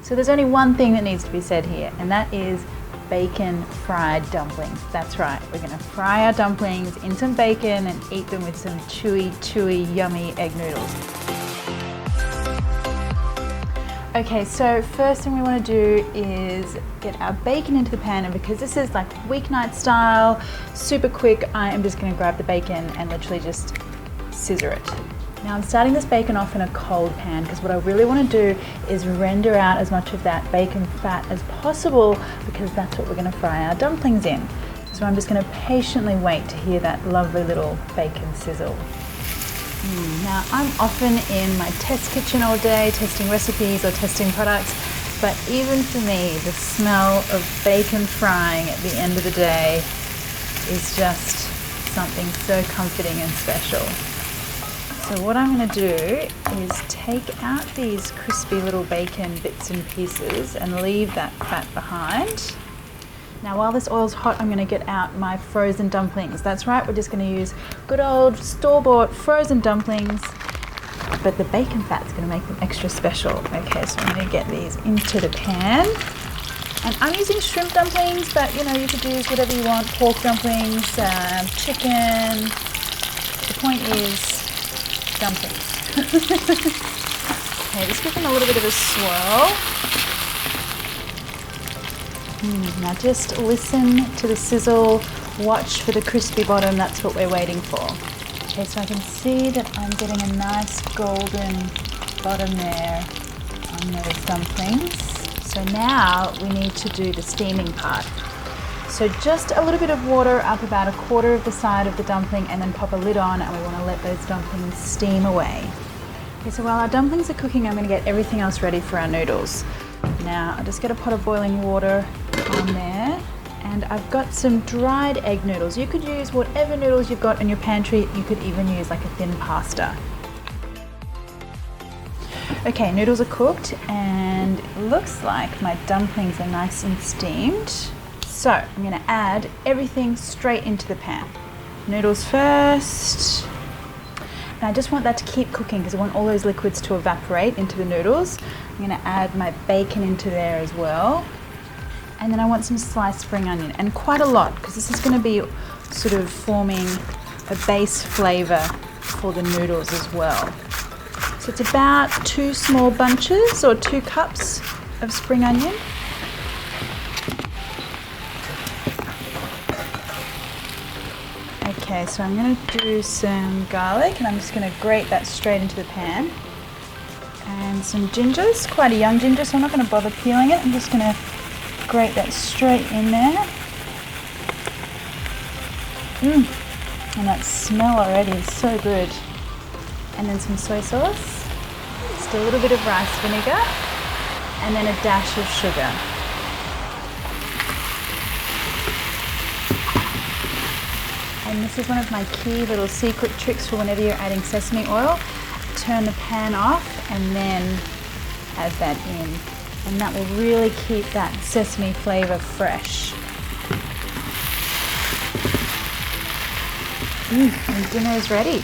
So there's only one thing that needs to be said here, and that is bacon fried dumplings. That's right, we're gonna fry our dumplings in some bacon and eat them with some chewy, yummy egg noodles. Okay, so first thing we want to do is get our bacon into the pan, and because this is like weeknight style, super quick, I am just going to grab the bacon and literally just scissor it. Now I'm starting this bacon off in a cold pan because what I really want to do is render out as much of that bacon fat as possible, because that's what we're going to fry our dumplings in. So I'm just going to patiently wait to hear that lovely little bacon sizzle. Now I'm often in my test kitchen all day testing recipes or testing products, but even for me the smell of bacon frying at the end of the day is just something so comforting and special. So what I'm going to do is take out these crispy little bacon bits and pieces and leave that fat behind. Now while this oil's hot, I'm going to get out my frozen dumplings. That's right, we're just going to use good old store-bought frozen dumplings, but the bacon fat's going to make them extra special. Okay, so I'm going to get these into the pan. And I'm using shrimp dumplings, but you know, you could use whatever you want, pork dumplings, chicken. The point is dumplings. Okay, just give them a little bit of a swirl. Now just listen to the sizzle, watch for the crispy bottom, that's what we're waiting for. Okay, so I can see that I'm getting a nice golden bottom there on those dumplings. So now we need to do the steaming part. So just a little bit of water up about 1/4 of the side of the dumpling and then pop a lid on, and we want to let those dumplings steam away. Okay, so while our dumplings are cooking, I'm going to get everything else ready for our noodles. Now I'll just get a pot of boiling water on there, and I've got some dried egg noodles. You could use whatever noodles you've got in your pantry. You could even use like a thin pasta. Okay, noodles are cooked and it looks like my dumplings are nice and steamed. So I'm going to add everything straight into the pan. Noodles first. And I just want that to keep cooking because I want all those liquids to evaporate into the noodles. I'm going to add my bacon into there as well. And then I want some sliced spring onion, and quite a lot, because this is going to be sort of forming a base flavor for the noodles as well. So it's about 2 small bunches or 2 cups of spring onion. Okay, so I'm going to do some garlic, and I'm just going to grate that straight into the pan. And some ginger, it's quite a young ginger, so I'm not going to bother peeling it. I'm just going to grate that straight in there. And that smell already is so good. And then some soy sauce, just a little bit of rice vinegar, and then a dash of sugar. And this is one of my key little secret tricks for whenever you're adding sesame oil. Turn the pan off and then add that in. And that will really keep that sesame flavor fresh. And dinner is ready.